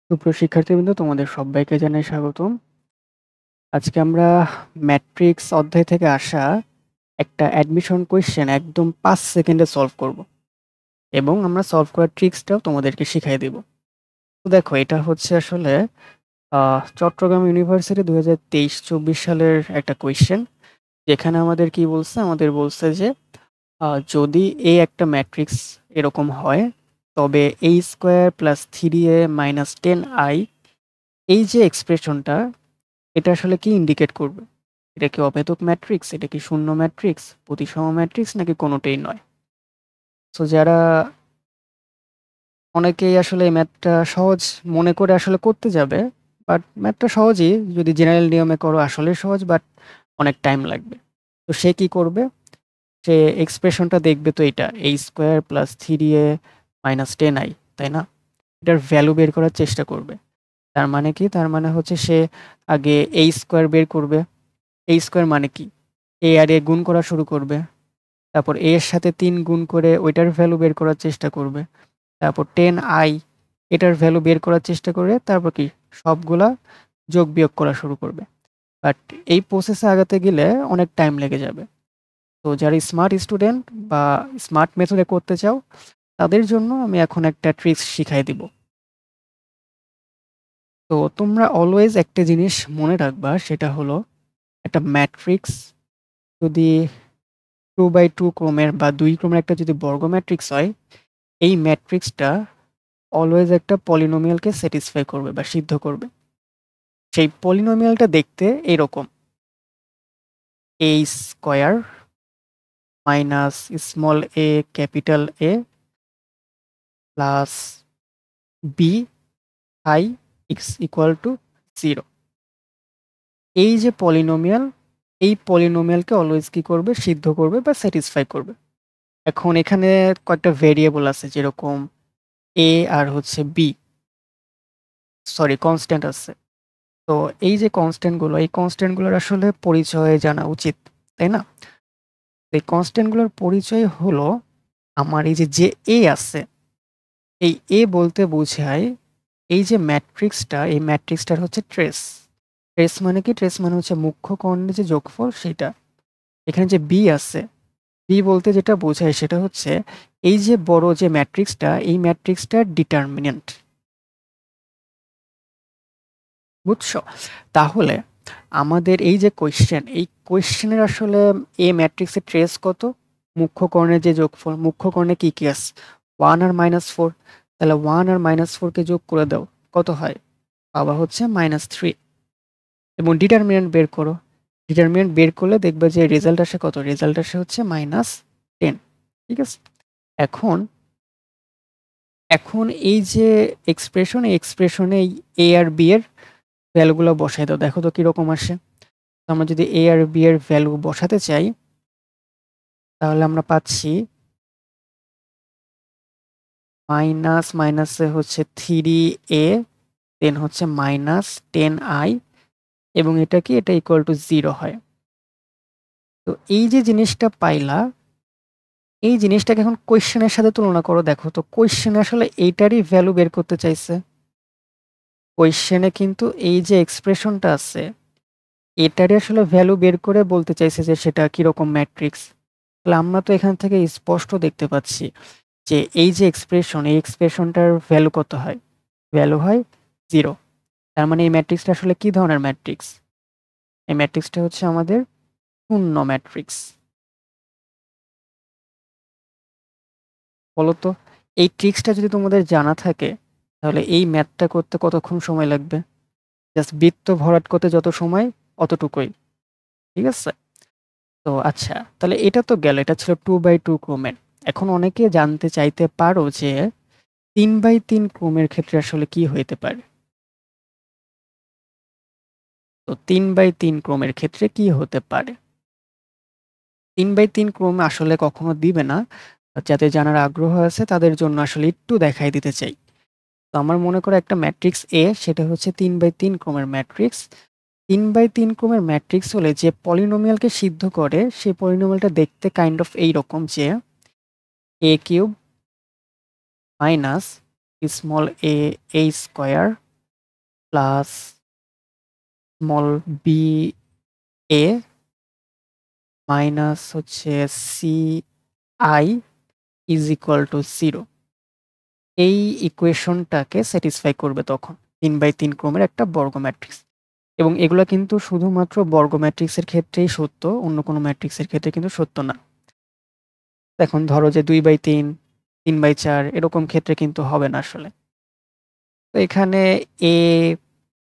সুপ্রিয় শিক্ষার্থীবৃন্দ, তোমাদের সবাইকে জানাই স্বাগতম। আজকে আমরা ম্যাট্রিক্স অধ্যায় থেকে আসা একটা অ্যাডমিশন কোয়েশ্চেন একদম ৫ সেকেন্ডে সলভ করব এবং আমরা সলভ করার ট্রিক্সটাও তোমাদেরকে শিখাই দেব। তো দেখো, এটা হচ্ছে আসলে চট্টগ্রাম ইউনিভার্সিটি ২০২৩-২৪ সালের একটা কোয়েশ্চেন, যেখানে আমাদের কি বলছে? আমাদের বলছে যে যদি একটা ম্যাট্রিক্স এরকম হয়, তবে a² + 3a - 10i এই যে এক্সপ্রেশনটা, এটা আসলে কি ইন্ডিকেট করবে? এটা কি অভেদক ম্যাট্রিক্স? এটা কি শূন্য ম্যাট্রিক্স, প্রতিসম ম্যাট্রিক্স, নাকি কোনোটাই নয়? সো যারা অনেকেই আসলে এই ম্যাথটা সহজ মনে করে আসলে করতে যাবে, বাট ম্যাথটা সহজই যদি জেনারেল নিয়মে করো, আসলেই সহজ, বাট অনেক টাইম লাগবে। তো সে কি করবে? সে এক্সপ্রেশনটা দেখবে, তো এটা a² + 3a - 10i, তাই না? এটার ভ্যালু বের করার চেষ্টা করবে। তার মানে কি? তার মানে হচ্ছে সে আগে a² বের করবে। a² মানে কি? a আর a গুণ করা শুরু করবে। তারপর a এর সাথে ৩ গুণ করে ওইটার ভ্যালু বের করার চেষ্টা করবে। তারপর 10i এটার ভ্যালু বের করার চেষ্টা করে তারপর কি সবগুলা যোগ বিয়োগ করা শুরু করবে। বাট এই প্রসেসে আগাতে গেলে অনেক টাইম লেগে যাবে। তো যারা স্মার্ট স্টুডেন্ট বা স্মার্ট মেথডে করতে চাও, তাদের জন্য আমি এখন একটা ট্রিক্স শিখাই দিব। তো তোমরা অলওয়েজ একটা জিনিস মনে রাখবা, সেটা হলো একটা ম্যাট্রিক্স যদি 2/2 ক্রমের বা ২ ক্রমের একটা যদি বর্গ ম্যাট্রিক্স হয়, এই ম্যাট্রিক্সটা অলওয়েজ একটা পলিনোমিয়ালকে স্যাটিসফাই করবে বা সিদ্ধ করবে। সেই পলিনোমিয়ালটা দেখতে এরকম: a² minus small a capital A plus b i x equal to 0। এই যে পলিনোমিয়াল, এই পলিনোমিয়ালকে অলওয়েজ কি করবে? সিদ্ধ করবে বা স্যাটিসফাই করবে। এখন এখানে কয়েকটা ভেরিয়েবল আছে, যেরকম a আর হচ্ছে b, সরি কনস্ট্যান্ট আছে। তো এই যে কনস্ট্যান্টগুলো, এই কনস্ট্যান্টগুলোর আসলে পরিচয় জানা উচিত, তাই না? এই কনস্ট্যান্টগুলোর পরিচয় হলো, আমার এই যে এ আছে, এই এ বলতে বোঝায় এই যে ম্যাট্রিক্সটা, এই ম্যাট্রিক্সটার হচ্ছে ট্রেস। ট্রেস মানে কি? ট্রেস মানে হচ্ছে মুখ্য কর্ণের যে যোগফল সেটা। এখানে যে বি আছে, বি বলতে যেটা বোঝায় সেটা হচ্ছে এই যে বড় যে ম্যাট্রিক্সটা, এই ম্যাট্রিক্সটার ডিটারমিনেন্ট। বুঝছো? তাহলে আমাদের এই যে কোয়েশ্চেন, এই কোয়েশ্চেনের আসলে এ ম্যাট্রিক্সের ট্রেস কত? মুখ্য কর্ণের যে যোগফল, মুখ্য কর্ণে কি কি আছে? 1 আর -4। তাহলে 1 আর -4 কে যোগ করে দাও, কত হয়? পাবা হচ্ছে -3। এবং ডিটারমিনেন্ট বের করো। ডিটারমিনেন্ট বের করলে দেখবে যে রেজাল্ট আসে কত? রেজাল্ট আসে হচ্ছে -10। ঠিক আছে? এখন এখন এই যে এক্সপ্রেশন, এই এক্সপ্রেশনে এই এ আর বি এর ভ্যালুগুলো বসাই দাও, দেখো তো কিরকম আসে। তো আমরা যদি এ আর বি এর ভ্যালু বসাতে চাই, তাহলে আমরা পাচ্ছি মাইনাস মাইনাসে হচ্ছে 3a, দেন হচ্ছে -10i, এবং এটা কি? এটা ইকুয়াল টু 0 হয়। তো এই যে জিনিসটা পাইলা, এই জিনিসটাকে এখন কোয়েশ্চেনের সাথে তুলনা করো, দেখো তো কোয়েশ্চেনে আসলে এইটারই ভ্যালু বের করতে চাইছে। কোয়েশ্চেনে কিন্তু এই যে এক্সপ্রেশনটা আছে, এটারই আসলে ভ্যালু বের করে বলতে চাইছে যে সেটা কিরকম ম্যাট্রিক্স। তাহলে আমরা তো এখান থেকে স্পষ্ট দেখতে পাচ্ছি যে এই যে এক্সপ্রেশন, এই এক্সপ্রেশনটার ভ্যালু কত হয়? ভ্যালু হয় 0। তার মানে এই ম্যাট্রিক্সটা আসলে কি ধরনের ম্যাট্রিক্স? এই ম্যাট্রিক্সটা হচ্ছে আমাদের শূন্য ম্যাট্রিক্স। বলতো, এই ট্রিক্সটা যদি তোমাদের জানা থাকে, তাহলে এই ম্যাথটা করতে কতক্ষণ সময় লাগবে? জাস্ট বৃত্ত ভরাট করতে যত সময়, অতটুকুই। ঠিক আছে? তো আচ্ছা, তাহলে এটা তো গেল, এটা ছিল 2/2 ক্রমের। এখন অনেকে জানতে চাইতে পারো যে 3/3 ক্রমের ক্ষেত্রে আসলে কি হইতে পারে। তো 3/3 ক্রমের ক্ষেত্রে কি হতে পারে? 3/3 ক্রম আসলে কখনো দিবে না। যাদের জানার আগ্রহ আছে তাদের জন্য আসলে একটু দেখাই দিতে চাই। তো আমার মনে করো একটা ম্যাট্রিক্স এ, সেটা হচ্ছে 3/3 ক্রমের ম্যাট্রিক্স। 3/3 ক্রমের ম্যাট্রিক্স হলে যে পলিনোমিয়ালকে সিদ্ধ করে, সেই পলিনোমিয়ালটা দেখতে কাইন্ড অফ এইরকম, যে a³ minus small a, a² plus small B A minus হচ্ছে C I is equal to 0। এই ইকুয়েশনটাকে স্যাটিসফাই করবে তখন 3x3 ক্রমের একটা বর্গ ম্যাট্রিক্স। এবং এগুলা কিন্তু শুধুমাত্র বর্গ ম্যাট্রিক্সের ক্ষেত্রেই সত্য, অন্য কোনো ম্যাট্রিক্সের ক্ষেত্রে কিন্তু সত্য না। এখন ধরো যে 2x3, 3x4 এরকম ক্ষেত্রে কিন্তু হবে না আসলে। তো এখানে এ,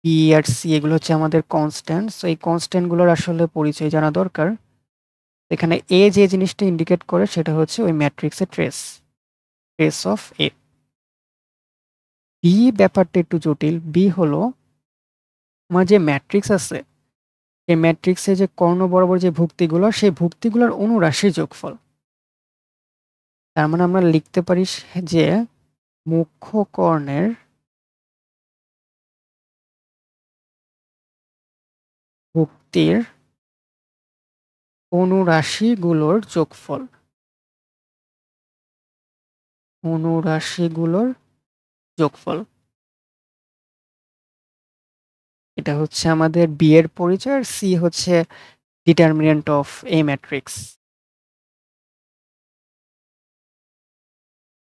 বি আর সি এগুলো হচ্ছে আমাদের কনস্ট্যান্ট। সো এই কনস্ট্যান্টগুলোর আসলে পরিচয় জানা দরকার। এখানে এ যে জিনিসটা ইন্ডিকেট করে সেটা হচ্ছে ওই ম্যাট্রিক্সের ট্রেস অফ এ। বি ব্যাপারটা একটু জটিল। বি হলো আমার যে ম্যাট্রিক্স আছে, এই ম্যাট্রিক্সে যে কর্ণ বরাবর যে ভুক্তিগুলো, সেই ভুক্তিগুলোর অনুরাশির যোগফল। তার মানে আমরা লিখতে পারি যে মুখ্য কর্ণের ভুক্তির অনুরাশিগুলোর যোগফল। অনুরাশিগুলোর যোগফল। এটা হচ্ছে আমাদের বি এর পরিচয়, আর সি হচ্ছে ডিটারমিনেন্ট অফ এ ম্যাট্রিক্স।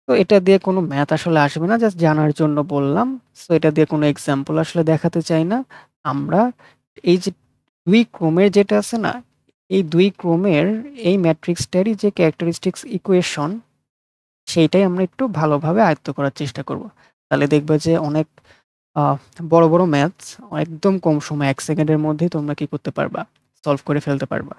তো এটা দিয়ে কোনো ম্যাথ আসলে আসবে না, জাস্ট জানার জন্য বললাম। সো এটা দিয়ে কোনো এক্সাম্পল আসলে দেখাতে চাই না আমরা। এই যে দুই ক্রমের যেটা আছে না, এই দুই ক্রমের এই ম্যাট্রিক্সটারই যে ক্যারেক্টারিস্টিক্স ইকুয়েশন, সেইটাই আমরা একটু ভালোভাবে আয়ত্ত করার চেষ্টা করব। তাহলে দেখবে যে অনেক আহ, বড় বড় ম্যাথস একদম কম সময় 1 সেকেন্ডের মধ্যেই তোমরা কি করতে পারবা, সলভ করে ফেলতে পারবা।